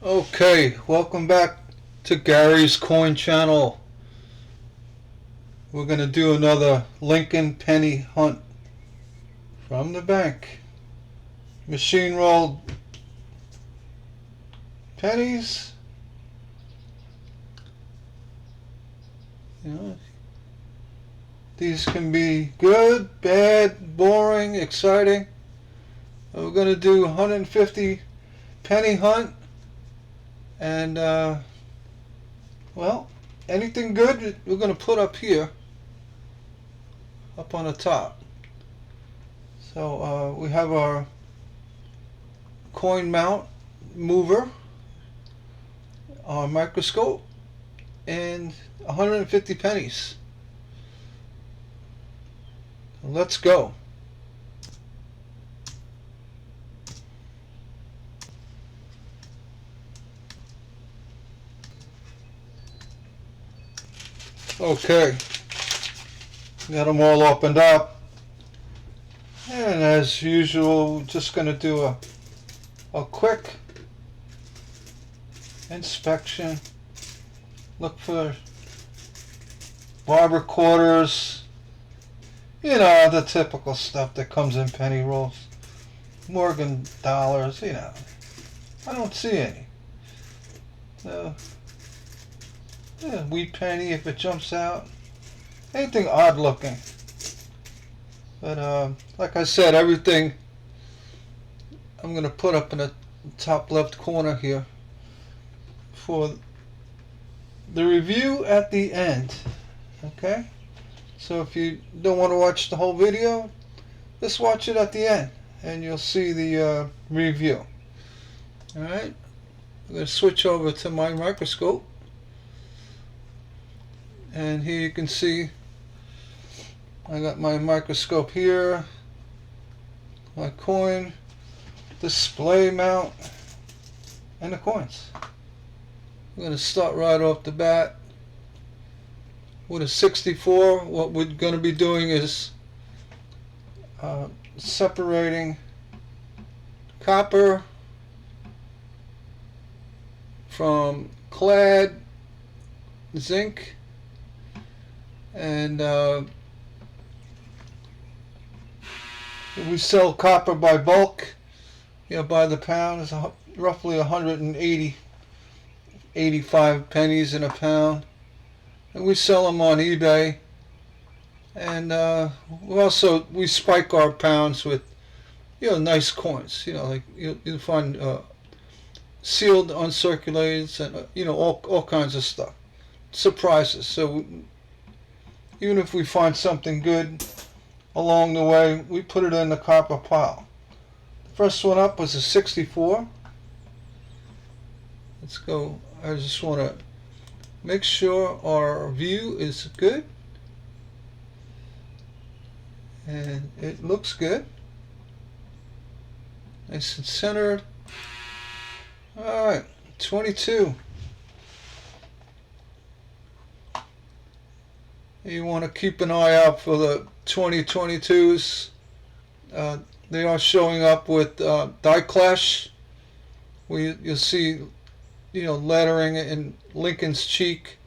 Okay, welcome back to Gary's Coin Channel. We're going to do another Lincoln penny hunt from the bank. Machine rolled pennies. You know, these can be good, bad, boring, exciting. We're going to do 150 penny hunt. And, well, anything good we're going to put up here, up on the top. So we have our coin mount mover, our microscope, and 150 pennies. Let's go. Okay, got them all opened up, and as usual, we're just going to do a quick inspection. Look for barber quarters, you know, the typical stuff that comes in penny rolls. Morgan dollars, you know, I don't see any. So, yeah, wheat penny if it jumps out. Anything odd looking. But like I said, everything I'm going to put up in the top left corner here for the review at the end. Okay? So if you don't want to watch the whole video, just watch it at the end and you'll see the review. Alright? I'm going to switch over to my microscope. And here you can see I got my microscope here, my coin display mount, and the coins. I'm going to start right off the bat with a 64. What we're going to be doing is separating copper from clad, zinc, and we sell copper by bulk, you know, by the pound. It's roughly 185 pennies in a pound, and we sell them on eBay. And we spike our pounds with, you know, nice coins. You know, like you'll find sealed, uncirculated, and you know, all kinds of stuff. Surprises. So even if we find something good along the way, we put it in the copper pile. The first one up was a 64. Let's go. I just want to make sure our view is good. And it looks good. Nice and centered. Alright, 22. You want to keep an eye out for the 2022s. They are showing up with die clash. You'll see, you know, lettering in Lincoln's cheek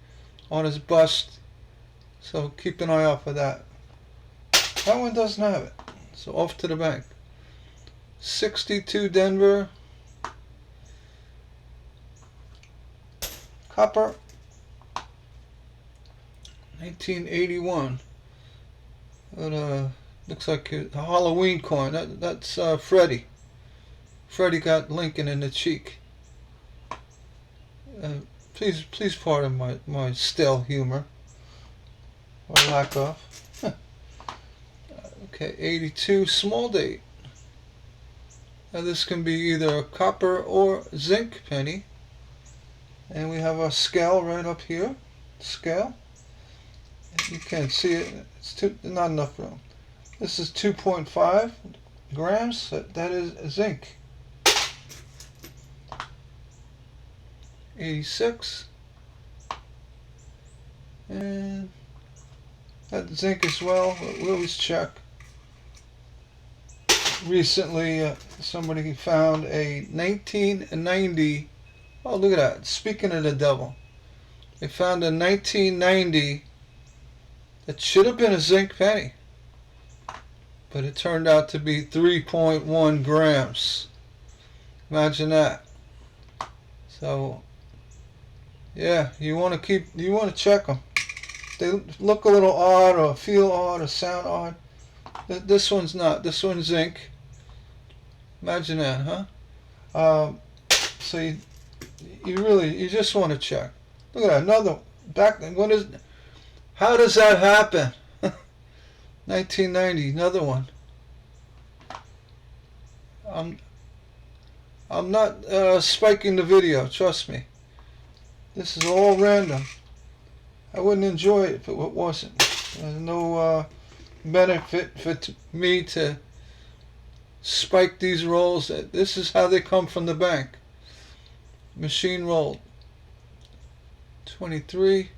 on his bust. So keep an eye out for that. That one doesn't have it. So off to the bank. 62 Denver. Copper. 1981. But looks like a Halloween coin. That's Freddie. Freddie got Lincoln in the cheek. Please pardon my stale humor or lack of. Okay, 82 small date. Now this can be either a copper or zinc penny. And we have our scale right up here. Scale. You can't see it. It's not enough room. This is 2.5 grams. That is zinc. 86. And that zinc as well. We always check. Recently, somebody found a 1990 Oh, look at that. Speaking of the devil, they found a 1990 that should have been a zinc penny, but it turned out to be 3.1 grams. Imagine that. So, yeah, you want to check them. They look a little odd or feel odd or sound odd. This one's not. This one's zinc. Imagine that, huh? So you just want to check. Look at that, another back. How does that happen? 1990, another one. I'm not spiking the video. Trust me. This is all random. I wouldn't enjoy it if it wasn't. There's no benefit for me to spike these rolls. This is how they come from the bank. Machine rolled. 23.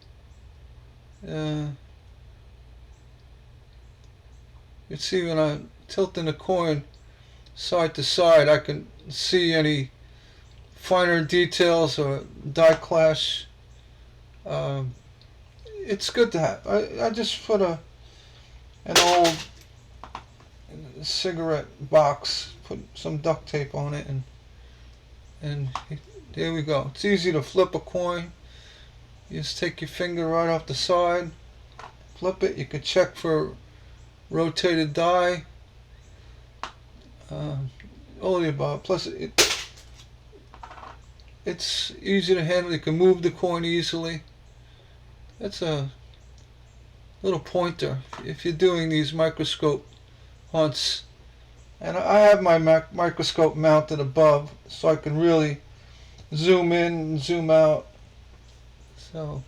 You see when I'm tilting the coin side to side, I can see any finer details or die clash. It's good to have. I just put an old cigarette box, put some duct tape on it, and there we go. It's easy to flip a coin. You just take your finger right off the side, flip it. You can check for rotated die. All of the above. Plus, it's easy to handle. You can move the coin easily. That's a little pointer if you're doing these microscope hunts. And I have my microscope mounted above so I can really zoom in and zoom out. So,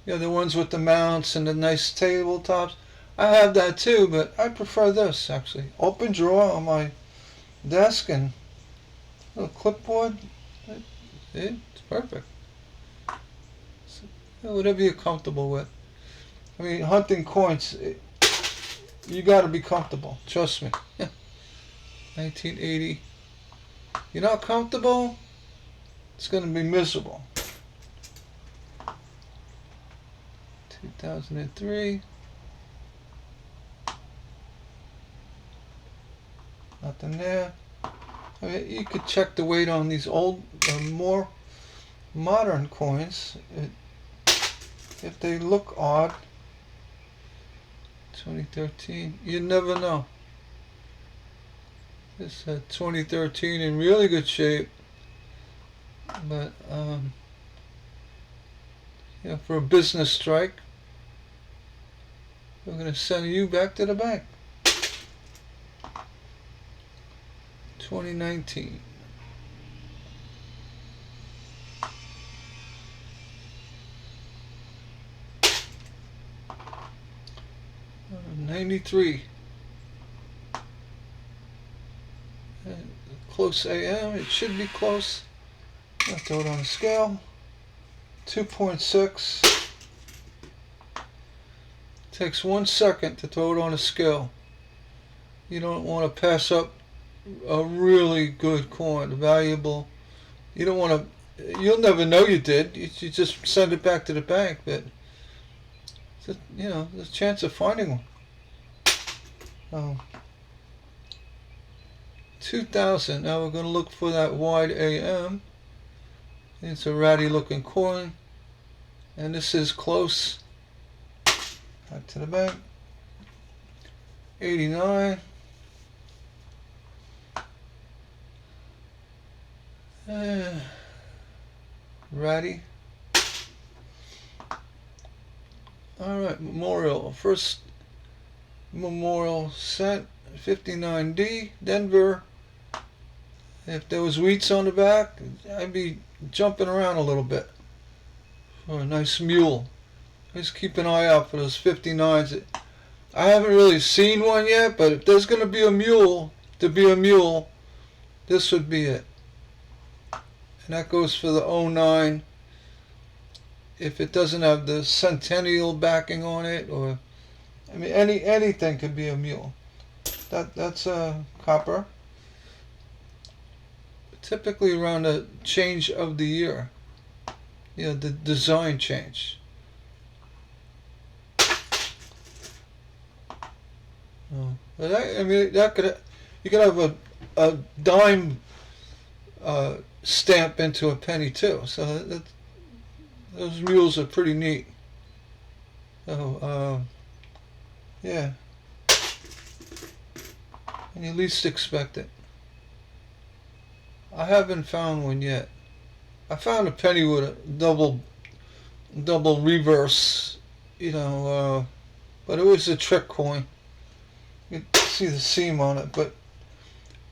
yeah, the ones with the mounts and the nice tabletops, I have that too, but I prefer this actually. Open drawer on my desk and little clipboard. It's perfect. So, whatever you're comfortable with. I mean, hunting coins, you got to be comfortable. Trust me. 1980. You're not comfortable, it's going to be miserable. 2003. Nothing there. I mean, you could check the weight on these old, more modern coins. If they look odd. 2013. You never know. This 2013 in really good shape, but yeah, for a business strike, we're going to send you back to the bank. 2019. '93. Close AM. It should be close. I'll throw it on the scale. 2.6. Takes 1 second to throw it on a scale. You don't want to pass up a really good coin, valuable. You don't want to. You'll never know you did. You just send it back to the bank, but you know, there's a chance of finding one. 2000. Now we're going to look for that wide AM. It's a ratty looking coin, and this is close. Back to the bank. 89. Ratty. Alright, Memorial. First Memorial cent. 59D. Denver. If there was wheats on the back, I'd be jumping around a little bit for a nice mule. Just keep an eye out for those 59s. I haven't really seen one yet, but if there's going to be a mule, this would be it. And that goes for the 09. If it doesn't have the centennial backing on it, or I mean anything could be a mule. That's a copper. typically around the change of the year. You know, the design change. But I mean, that could, you could have a dime stamp into a penny too. So those mules are pretty neat. So yeah, and you least expect it. I haven't found one yet. I found a penny with a double reverse, you know, but it was a trick coin. You can see the seam on it, but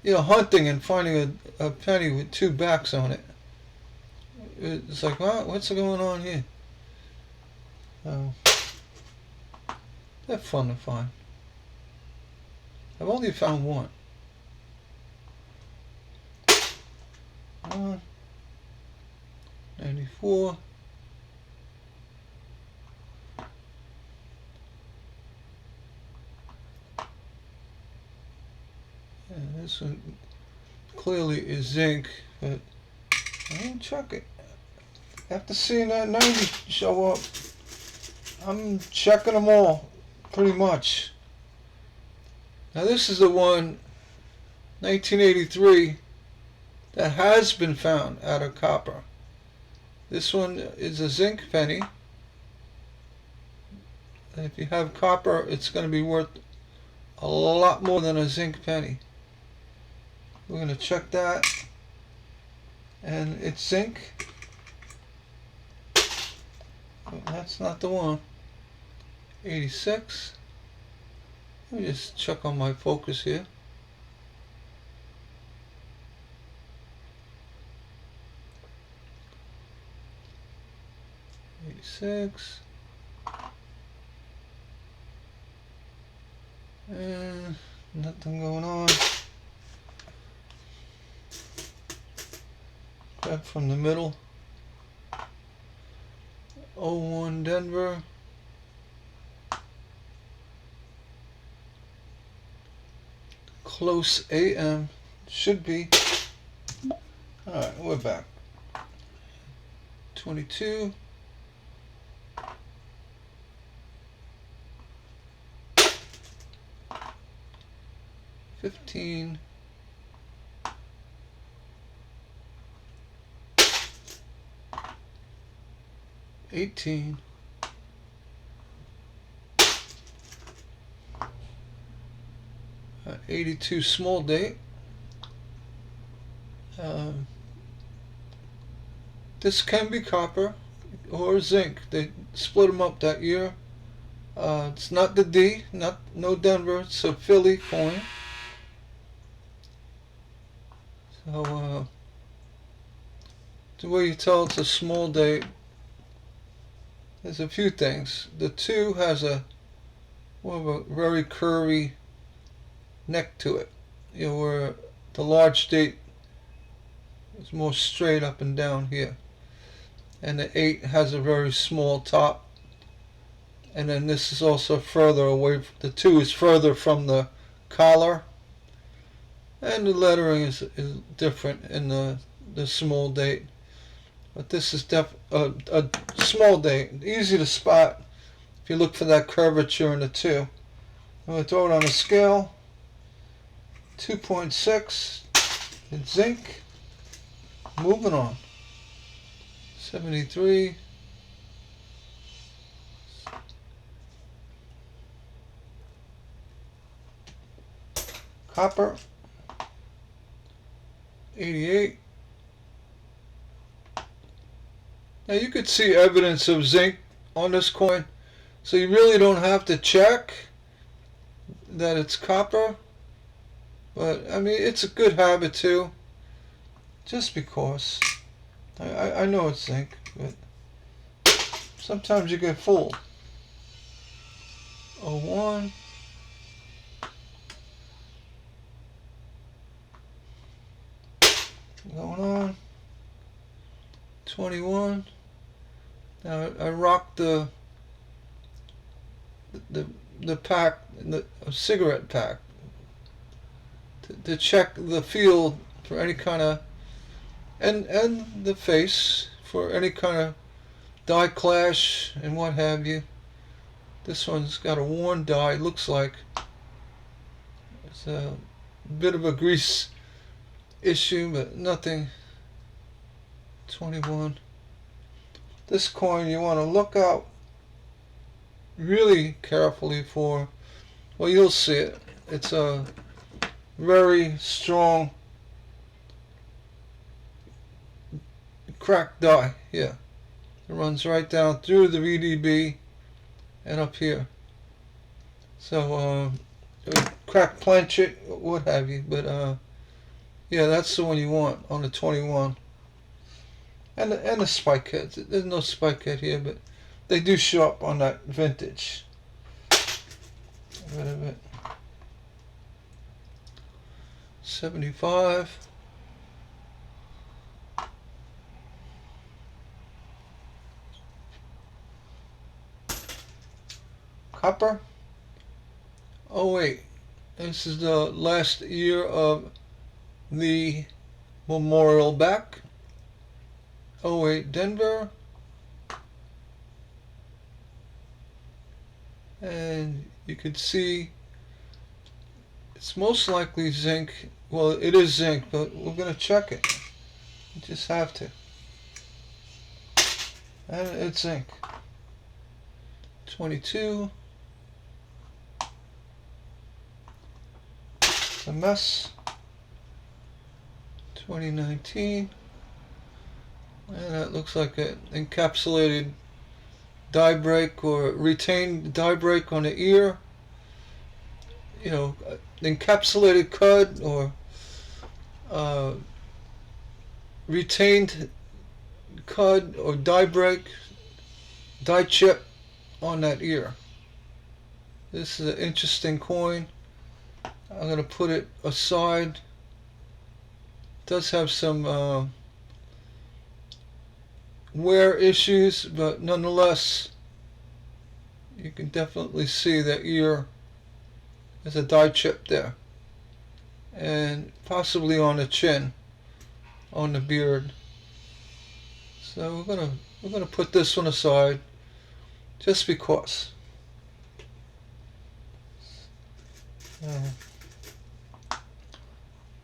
you know, hunting and finding a penny with two backs on it, it's like, what's going on here? They're fun to find. I've only found one. 94. Yeah, this one clearly is zinc, but I didn't check it. After seeing that 90 show up, I'm checking them all, pretty much. Now this is the one, 1983, that has been found out of copper. This one is a zinc penny. And if you have copper, it's going to be worth a lot more than a zinc penny. We're going to check that. And it's zinc. That's not the one. 86. Let me just check on my focus here. 86. And nothing going on. Grab from the middle. 01 Denver. Close AM. Should be. Alright, we're back. 22. 15. 18. 82 small date. This can be copper or zinc. They split them up that year. It's not the D, no Denver. It's a Philly coin. So the way you tell it's a small date, there's a few things. The 2 has a very curvy neck to it. You know, where the large date is more straight up and down here. And the 8 has a very small top. And then this is also further away. The 2 is further from the collar. And the lettering is different in the small date. But this is a small date. Easy to spot if you look for that curvature in the 2. I'm going to throw it on a scale. 2.6. It's zinc. Moving on. 73. Copper. 88. Now you could see evidence of zinc on this coin, so you really don't have to check that it's copper. But I mean, it's a good habit too, just because I know it's zinc, but sometimes you get fooled. 01. Going on. 21. Now I rocked the pack, the cigarette pack, to check the field for any kind of and the face for any kind of die clash and what have you. This one's got a worn die. Looks like it's a bit of a grease issue, but nothing. 21. This coin you want to look out really carefully for. Well, you'll see it. It's a very strong cracked die. Yeah, it runs right down through the VDB and up here. So cracked planchet, what have you. But yeah, that's the one you want on the 21. And the spike heads. There's no spike head here, but they do show up on that vintage. Rid of it. 75. Copper. Oh wait, this is the last year of the memorial back. Oh wait, Denver. And you can see it's most likely zinc. Well, it is zinc, but we're going to check it. You just have to. And it's zinc. 22. It's a mess. 2019. And that looks like an encapsulated die break or retained die break on the ear. You know, encapsulated cud or retained cud or die break, die chip on that ear. This is an interesting coin. I'm going to put it aside. It does have some wear issues, but nonetheless, you can definitely see that ear. There's a die chip there, and possibly on the chin, on the beard. So we're gonna put this one aside, just because.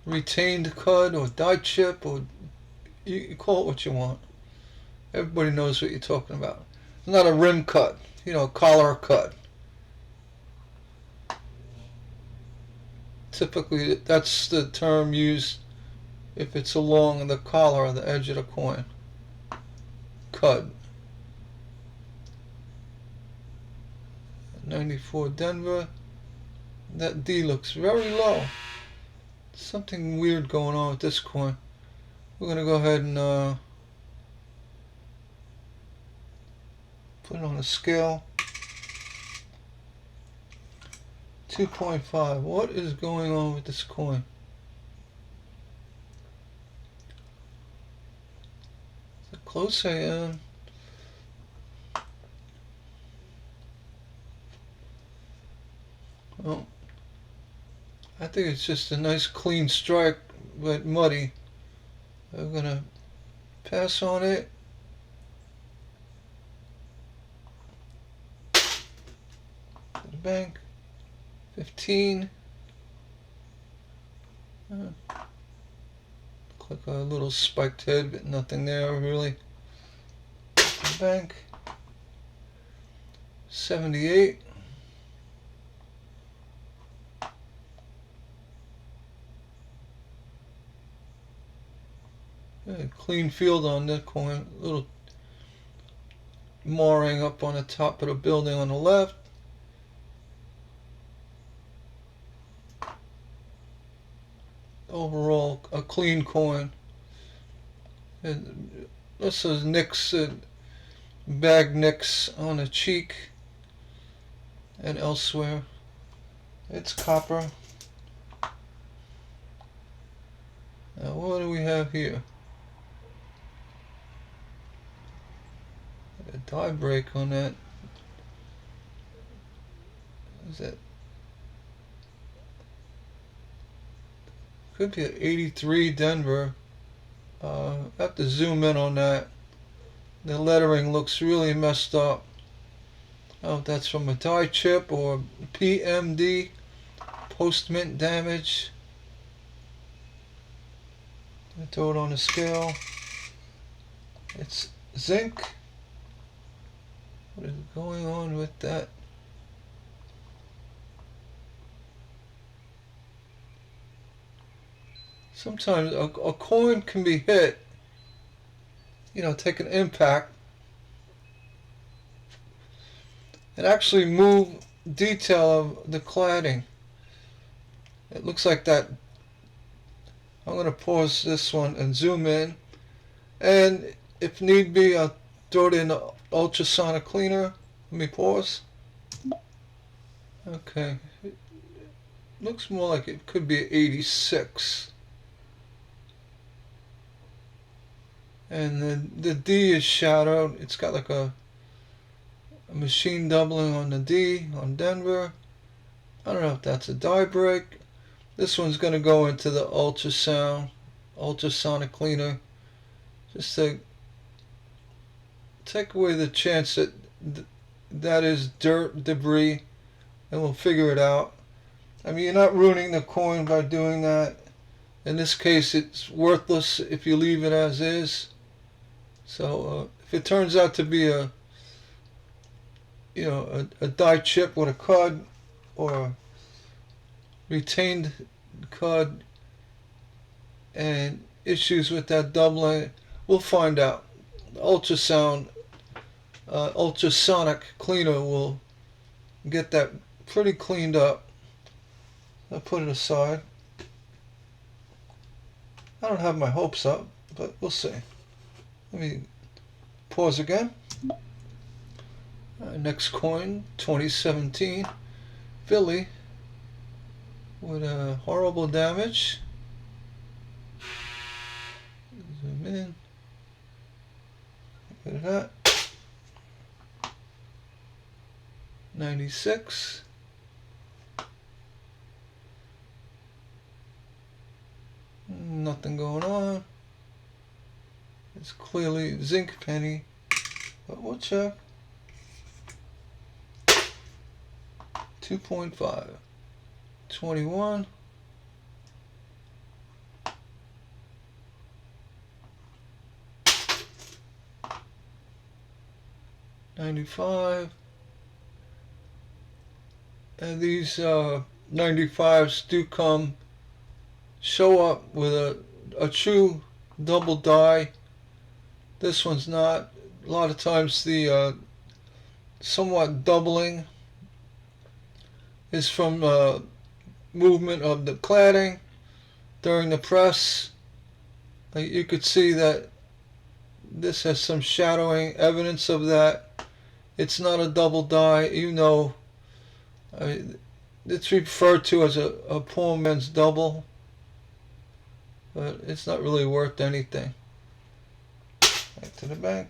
Retained cud or die chip, or you call it what you want. Everybody knows what you're talking about. It's not a rim cut, you know, collar cut. Typically, that's the term used if it's along the collar or the edge of the coin. Cud. 94 Denver. That D looks very low. Something weird going on with this coin. We're going to go ahead and put it on a scale. 2.5. What is going on with this coin? How close I am. Well, I think it's just a nice clean strike, but muddy. I'm going to pass on it. To the bank. 15. Look like a little spiked head, but nothing there really. To the bank. 78. Clean field on that coin. A little marring up on the top of the building on the left. Overall, a clean coin. And this is nicks, bag nicks on the cheek and elsewhere. It's copper. Now, what do we have here? A die break on that. Is that? Could be an 83 Denver. I have to zoom in on that. The lettering looks really messed up. I don't know if that's from a die chip or PMD, post-mint damage. I throw it on the scale. It's zinc. What is going on with that? Sometimes a coin can be hit, take an impact, and actually move detail of the cladding. It looks like that. I'm going to pause this one and zoom in, and if need be, I'll throw it in the ultrasonic cleaner. Let me pause. Okay, it looks more like it could be 86. And then the D is shadowed. It's got like a machine doubling on the D on Denver. I don't know if that's a die break. This one's going to go into the ultrasonic cleaner, just to take away the chance that that is dirt, debris, and we'll figure it out. I mean, you're not ruining the coin by doing that. In this case, it's worthless if you leave it as is. So if it turns out to be a die chip with a cud or retained cud and issues with that doubling, we'll find out. The ultrasonic cleaner will get that pretty cleaned up. I'll put it aside. I don't have my hopes up, but we'll see. Let me pause again. Next coin, 2017 Philly with horrible damage. Zoom in. Look at that. 96. Nothing going on. It's clearly zinc penny, but we'll check. 2.5. 21. $95. And these 95s do show up with a true double die. This one's not. A lot of times the somewhat doubling is from movement of the cladding during the press. You could see that this has some shadowing evidence of that. It's not a double die, even though it's referred to as a poor man's double, but it's not really worth anything. Back to the back.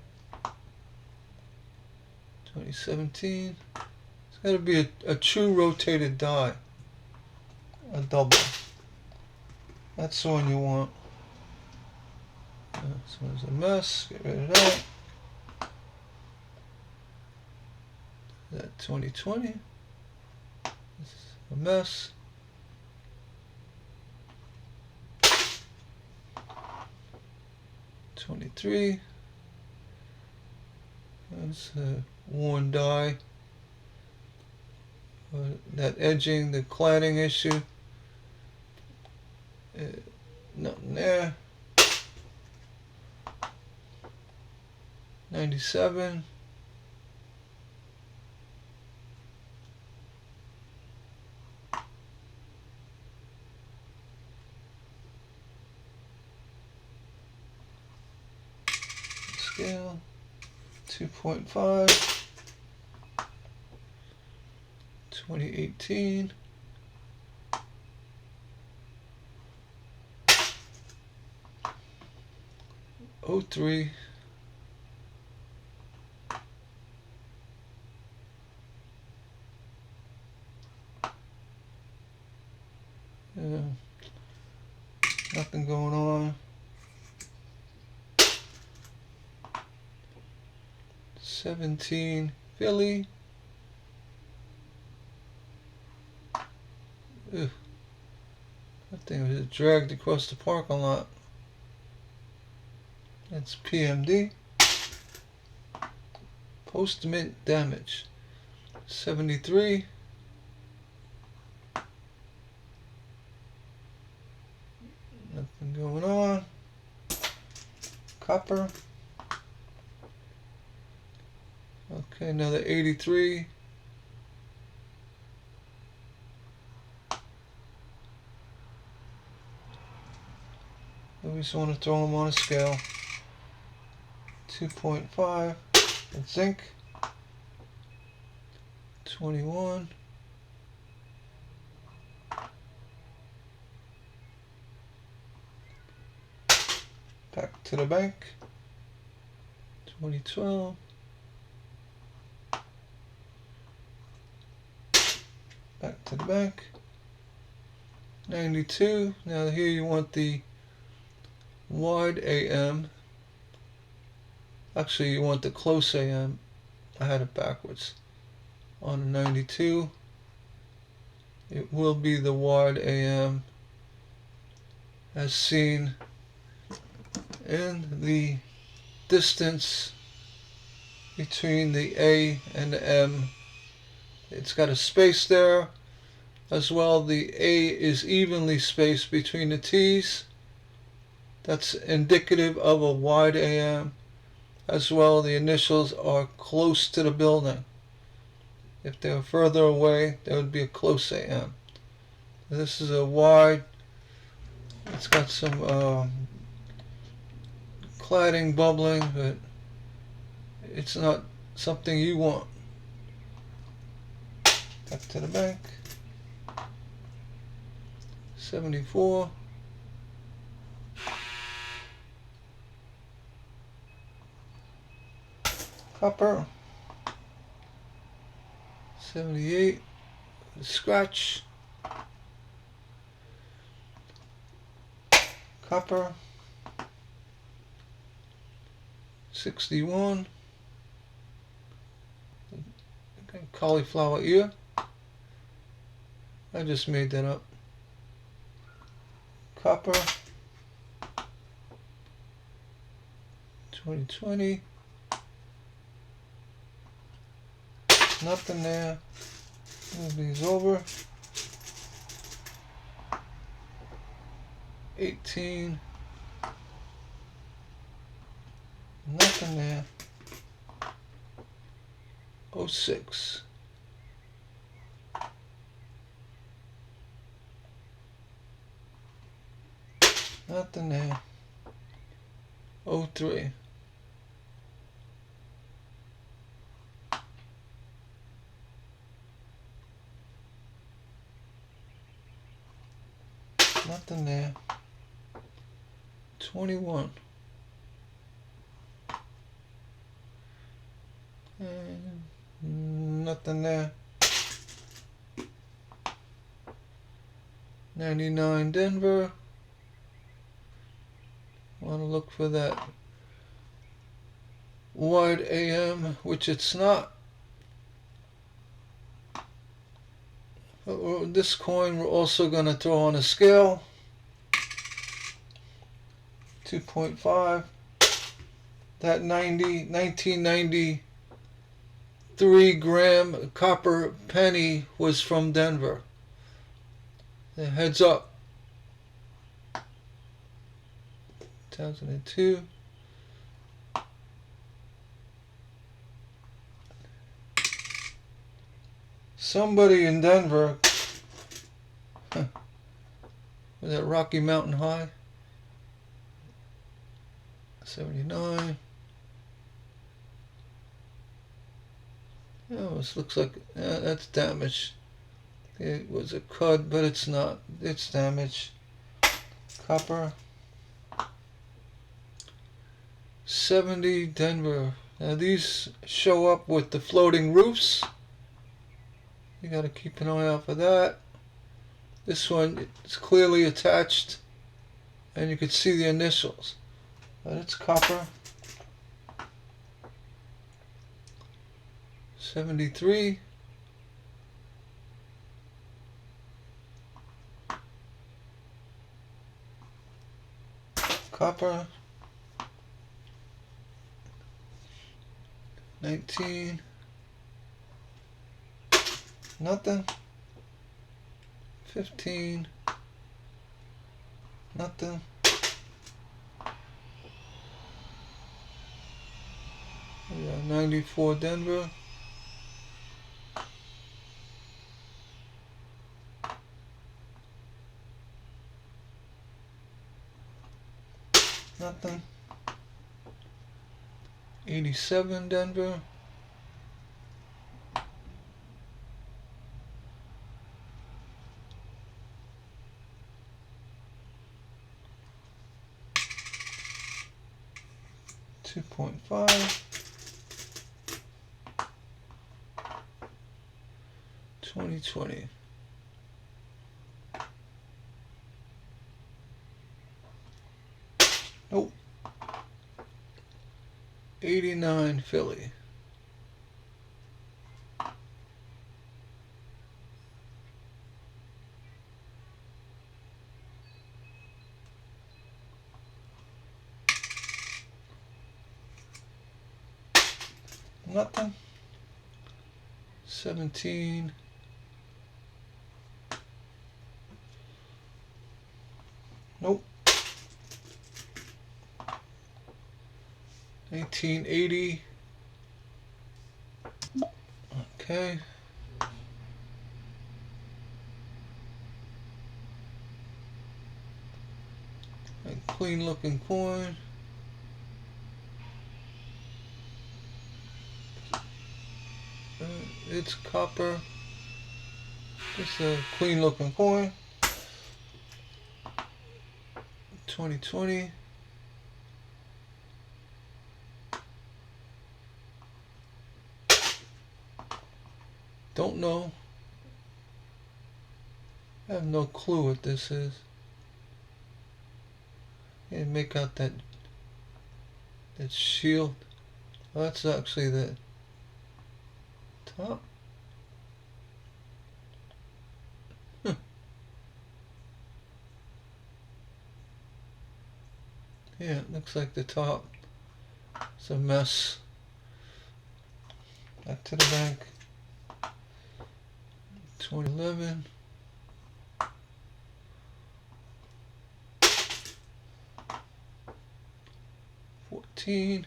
2017. It's got to be a true rotated die, a double. That's the one you want. This one's a mess. Get rid of that. That 2020. This is a mess. '23. That's a worn die. That edging, the cladding issue. Nothing there. 97. Scale 2.5. 2018. '03. Yeah, nothing going on. 17 Philly. Ugh. That thing was dragged across the parking lot. That's PMD. Post-mint damage. 73. Nothing going on. Copper. Okay, another 83. We just want to throw them on a scale. 2.5. Zinc. 21. Back to the bank. 2012. Back to the bank. 92. Now here you want the wide AM. Actually, you want the close AM. I had it backwards. On the 92, it will be the wide AM as seen in the distance between the A and the M. It's got a space there. As well, the A is evenly spaced between the T's. That's indicative of a wide AM. As well, the initials are close to the building. If they were further away, there would be a close AM. This is a wide. It's got some cladding bubbling, but it's not something you want. Back to the bank. 74. Copper. 78. Scratch. Copper. 61. Okay, cauliflower ear. I just made that up. Copper. 2020. Nothing there. Move these over. 18. Nothing there. 06. Nothing there. 03. Nothing there. 21. And nothing there. 99 Denver. Want to look for that wide AM, which it's not. But this coin we're also going to throw on a scale. 2.5. That 1993 gram copper penny was from Denver. The heads up. 2002. Somebody in Denver, was that Rocky Mountain High? 79. Oh, this looks like that's damaged. It was a cud, but it's not. It's damaged. Copper. 70 Denver. Now these show up with the floating roofs. You got to keep an eye out for that. This one is clearly attached, and you can see the initials. But it's copper. 73. Copper. 19. Nothing. 15. Nothing. 94 Denver. Nothing. 87 Denver. $2.5. 2020. Nope. 89 Philly. Nothing. 17. Nope. 1980. Okay. A clean looking coin. It's copper. Just a clean looking coin. 2020. Don't know. I have no clue what this is. And make out that shield. Oh, that's actually the top. Yeah, it looks like the top. It's a mess. Back to the bank. 2011. $14.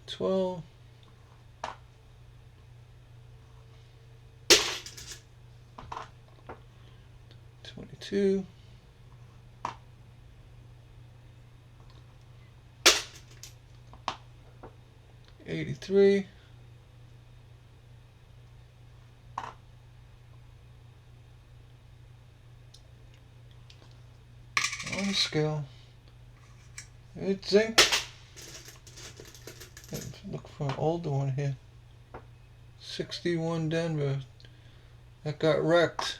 12. 22. 83. On the scale. It's zinc. Let's look for an older one here. 61 Denver. That got wrecked.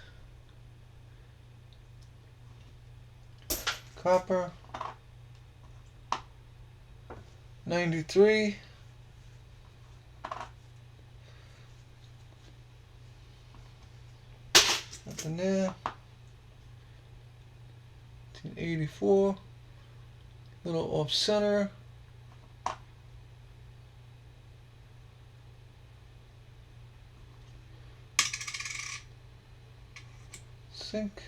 Copper. 93. Nothing there. 1984. Little off center. Zinc.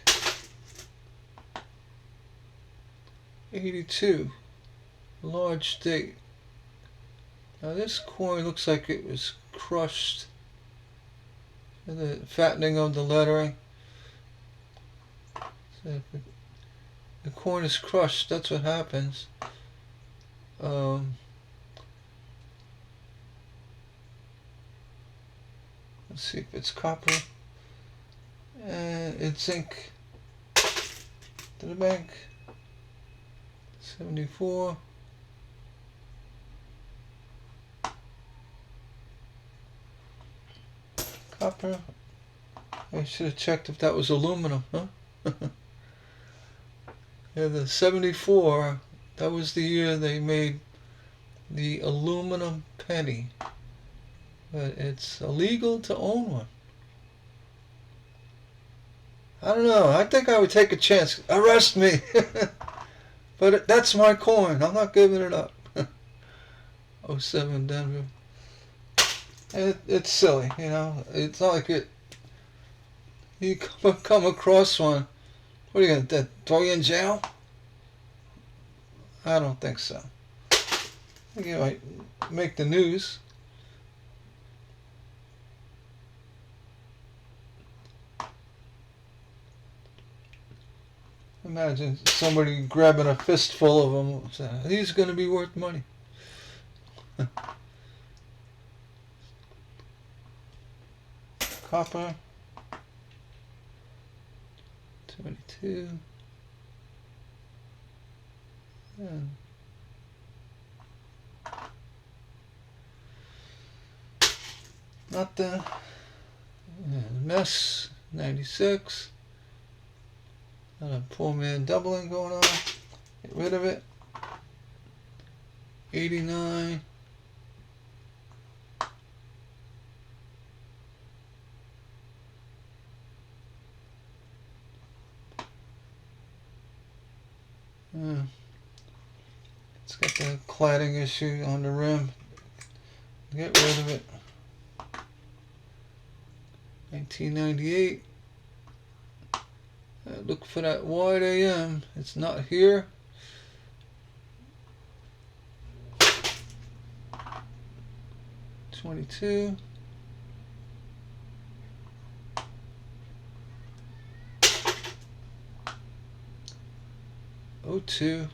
82. Large date. Now this coin looks like it was crushed. The fattening of the lettering. So if the coin is crushed, that's what happens. Let's see if it's copper. And it's zinc. To the bank. 74. Copper. I should have checked if that was aluminum, huh? Yeah, the 74, That was the year they made the aluminum penny. But it's illegal to own one. I don't know. I think I would take a chance. Arrest me. But that's my coin. I'm not giving it up. '07 Denver. It's silly, you know. It's not like you come across one. What are you going to throw you in jail? I don't think so. I think you might make the news. Imagine somebody grabbing a fistful of them. Saying, these are going to be worth money. Copper. 22. And nothing. And mess. 96. Got a poor man doubling going on. Get rid of it. 89. It's got the cladding issue on the rim. Get rid of it. 1998. Look for that wide AM. It's not here. '22. '02.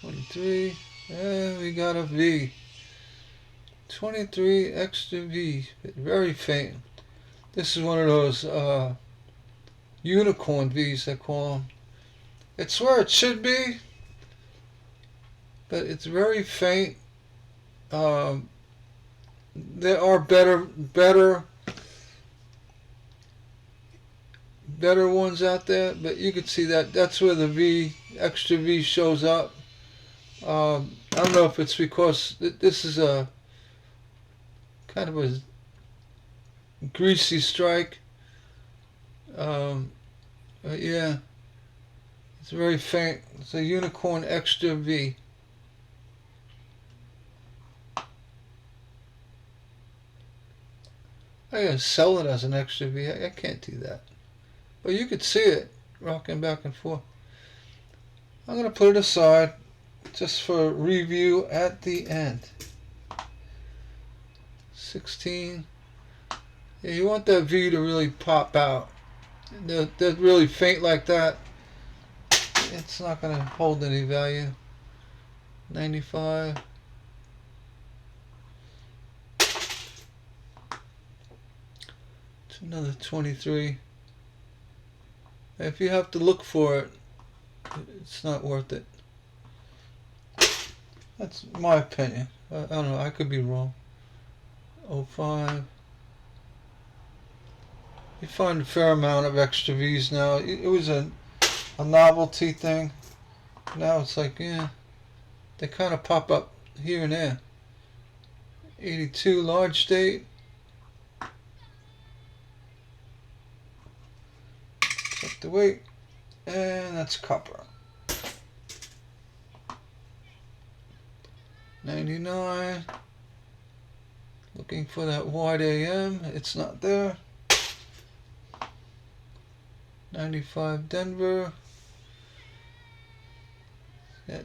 23. And we got a V. 23 extra V. Very faint. This is one of those unicorn V's, they call them. It's where it should be, but it's very faint. There are better ones out there, but you can see that's where the V, extra V shows up. I don't know if it's because this is a kind of a greasy strike. Yeah, it's very faint. It's a unicorn extra V. I gotta sell it as an extra V. I can't do that. But you could see it rocking back and forth. I'm gonna put it aside just for review at the end. 16. Yeah, you want that V to really pop out. They're really faint like that. It's not going to hold any value. 95. It's another 23. If you have to look for it, it's not worth it. That's my opinion. I don't know. I could be wrong. 05. You find a fair amount of extra V's now. It was a novelty thing. Now it's like, yeah, they kind of pop up here and there. 82 large date. Check the weight. And that's copper. 99. Looking for that wide AM. It's not there. 95 Denver. That.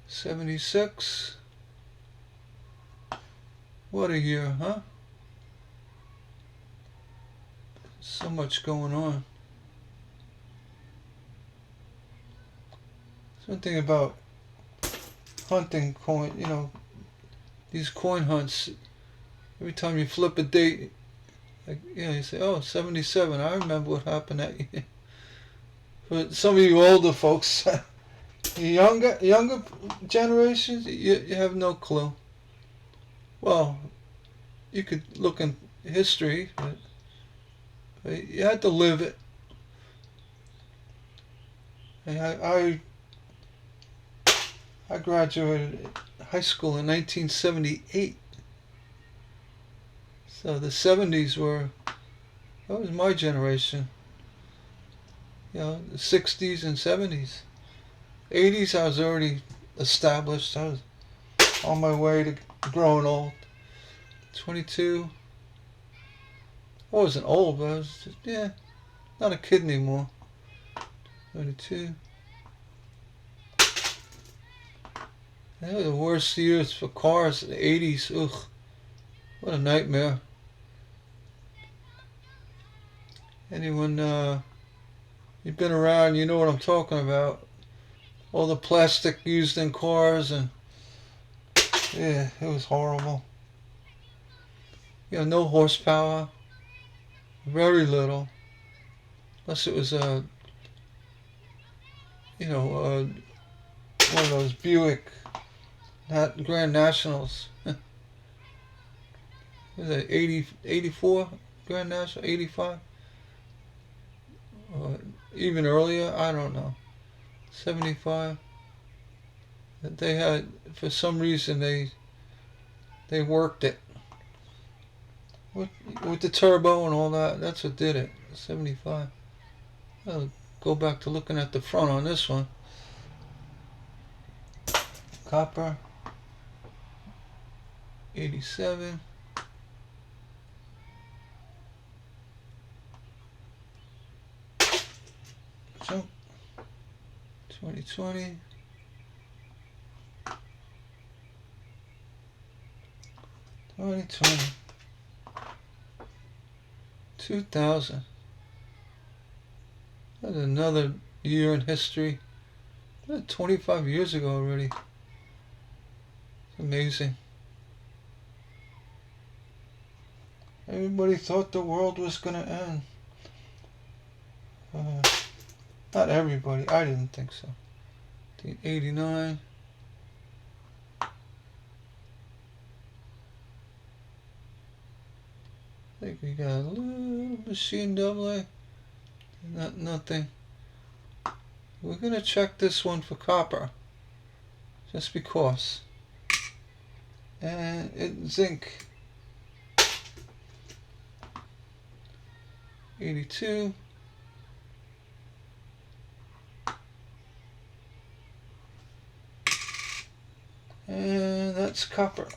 76. What a year, huh? So much going on. One thing about hunting coin, you know, these coin hunts, every time you flip a date, like, you know, you say, oh, 77, I remember what happened that year. But some of you older folks, The younger generations, you have no clue. Well, you could look in history, but you had to live it. And I graduated high school in 1978. So the 70s that was my generation. You know, the 60s and 70s. 80s, I was already established. I was on my way to growing old. 22. I wasn't old, but I was just, yeah, not a kid anymore. 22. They were the worst years for cars, the 80s. Ugh, what a nightmare. Anyone, you've been around, you know what I'm talking about. All the plastic used in cars, and yeah, it was horrible. You know, no horsepower, very little, unless it was one of those Buick Grand Nationals. Was it 80, 84 Grand National, 85, or even earlier? I don't know. 75. They had, for some reason, they worked it with the turbo and all that. That's what did it. 75. I'll go back to looking at the front on this one. Copper. 87. Jump. 2020. 2020. 2000. That's another year in history. That's 25 years ago already. It's amazing. Everybody thought the world was going to end. Not everybody. I didn't think so. 1989. I think we got a little machine double A. Nothing. We're going to check this one for copper. Just because. And zinc. 82. And that's copper.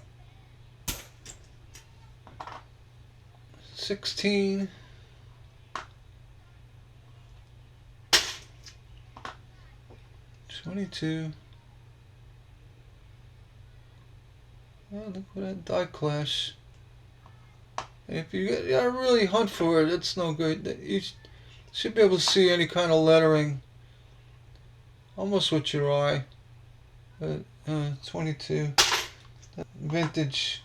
16. 22. Oh, look at that die clash. If you gotta really hunt for it, it's no good. You should be able to see any kind of lettering almost with your eye. But 22. Vintage.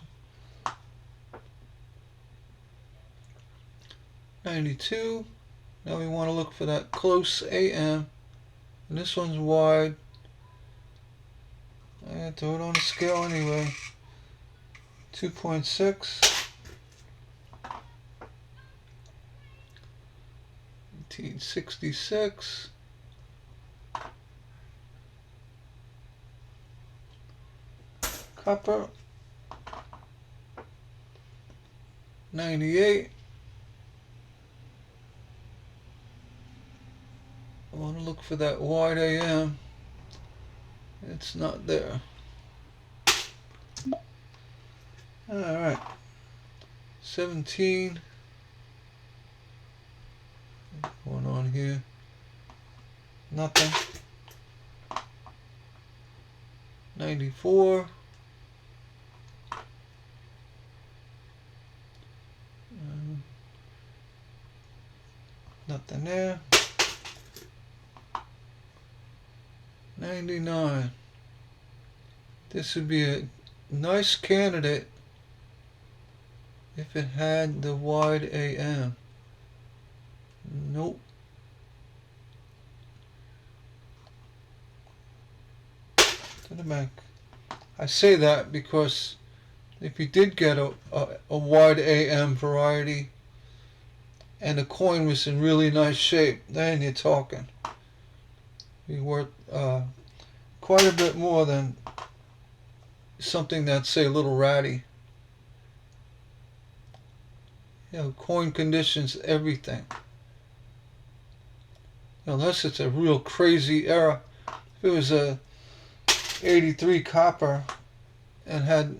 92. Now we want to look for that close AM. And this one's wide. I throw it on a scale anyway. 2.6. 1966. Copper. 98. I want to look for that wide AM. It's not there. Alright. 17. What's going on here? Nothing. 94. Nothing there. 99. This would be a nice candidate if it had the wide AM. Nope. to the bank. I say that because if you did get a wide AM variety and the coin was in really nice shape, then you're talking. Be worth quite a bit more than something that's, say, a little ratty. You know, coin conditions, everything. Unless it's a real crazy era. If it was a 83 copper and had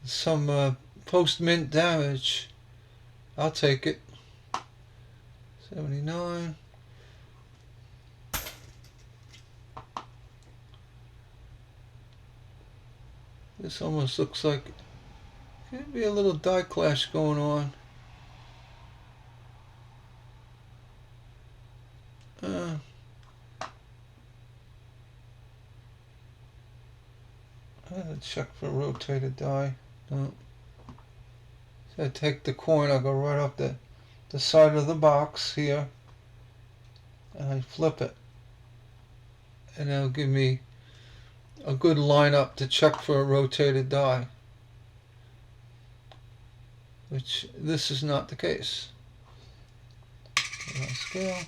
some post-mint damage, I'll take it. 79. This almost looks like could be a little die clash going on. I gotta check for rotated die. No. So I take the coin, I go right up the side of the box here, and I flip it. And it'll give me a good lineup to check for a rotated die. Which this is not the case. Scale.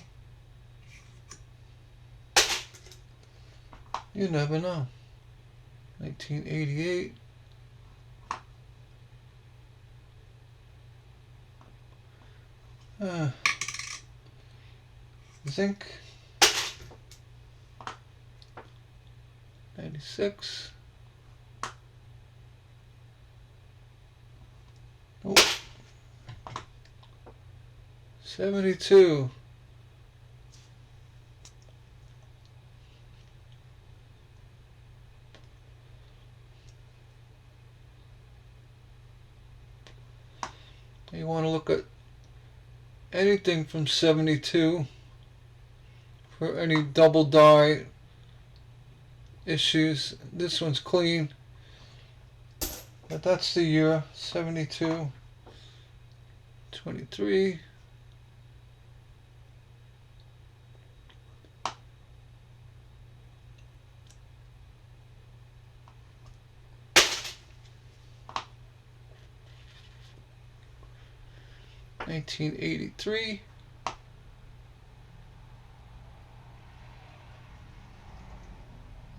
You never know. 1988. Zinc. 96. Oh. 72. You want to look at anything from 72 for any double die issues. This one's clean, but that's the year 72. 23. $1983.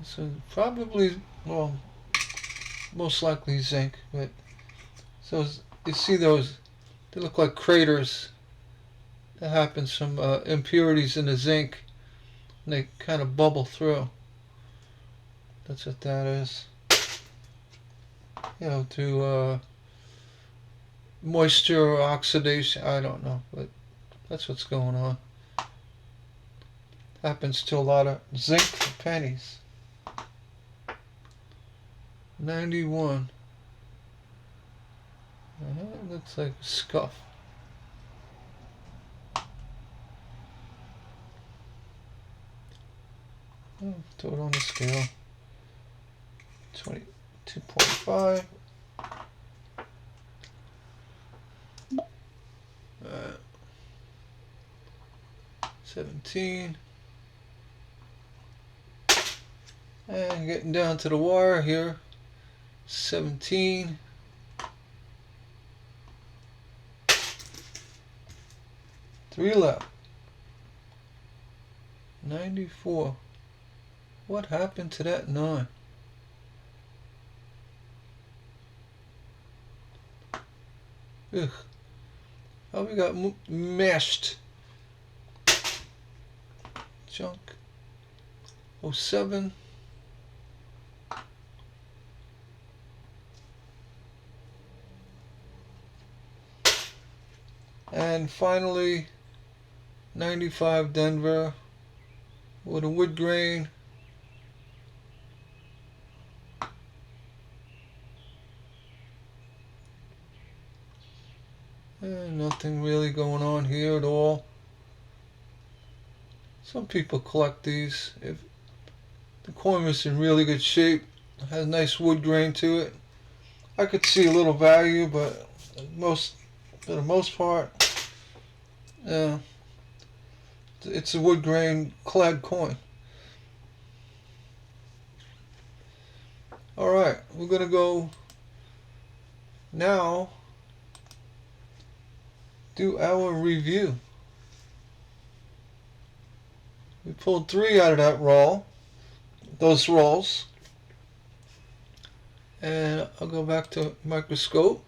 So probably, well, most likely zinc, but so you see those, they look like craters. That happens from impurities in the zinc, and they kind of bubble through. That's what that is. You know, to moisture or oxidation, I don't know, but that's what's going on. Happens to a lot of zinc pennies. 91. Looks like a scuff. Oh, throw it on the scale. 22.5. 17. And getting down to the wire here. 17. 3 left. 94. What happened to that 9? Ugh. Oh, we got mashed. Junk. 07. And finally, 95 Denver with a wood grain. And nothing really going on here at all. Some people collect these. If the coin was in really good shape, has nice wood grain to it, I could see a little value, but for the most part, yeah, it's a wood grain clad coin. Alright, we're going to go now do our review. We pulled 3 out of that roll, those rolls. And I'll go back to microscope.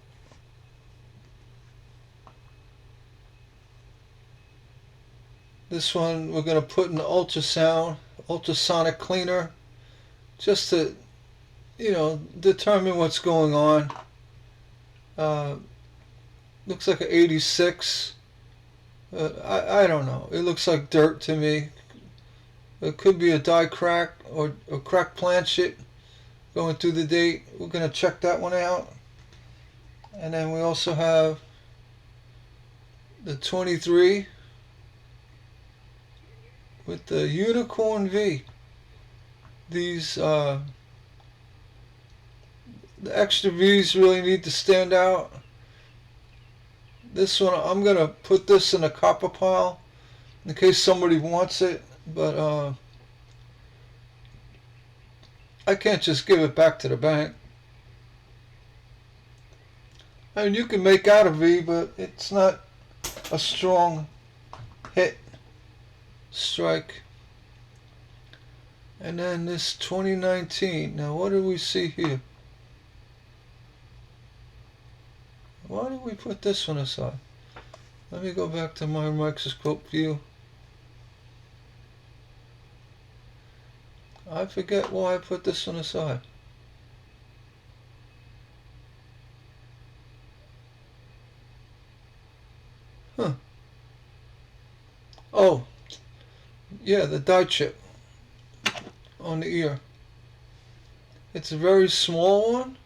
This one we're going to put in the ultrasonic cleaner, just to, determine what's going on. Looks like an 86. I don't know. It looks like dirt to me. It could be a die crack or a cracked planchet going through the date. We're going to check that one out. And then we also have the 23 with the Unicorn V. These the extra V's really need to stand out. This one, I'm going to put this in a copper pile in case somebody wants it, but I can't just give it back to the bank. I mean, you can make out a V, but it's not a strong hit strike. And then this 2019. Now, what do we see here? Why did we put this one aside? Let me go back to my microscope view. I forget why I put this one aside. Huh. Oh, yeah, the die chip on the ear. It's a very small one,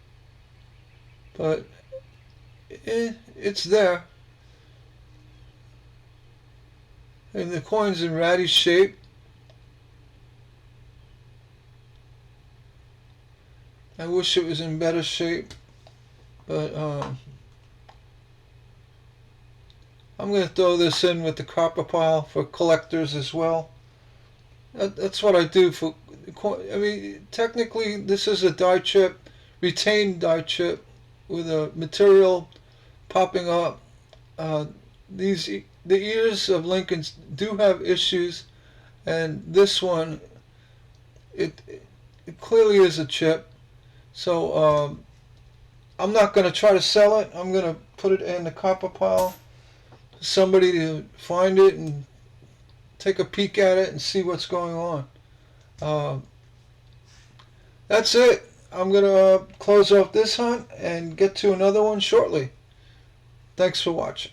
but it's there. And the coin's in ratty shape. I wish it was in better shape, but I'm going to throw this in with the copper pile for collectors as well. That's what I do for. I mean, technically, this is a die chip, retained die chip, with a material popping up. The ears of Lincolns do have issues, and this one, it clearly is a chip. So I'm not going to try to sell it. I'm going to put it in the copper pile for somebody to find it and take a peek at it and see what's going on. That's it. I'm going to close off this hunt and get to another one shortly. Thanks for watching.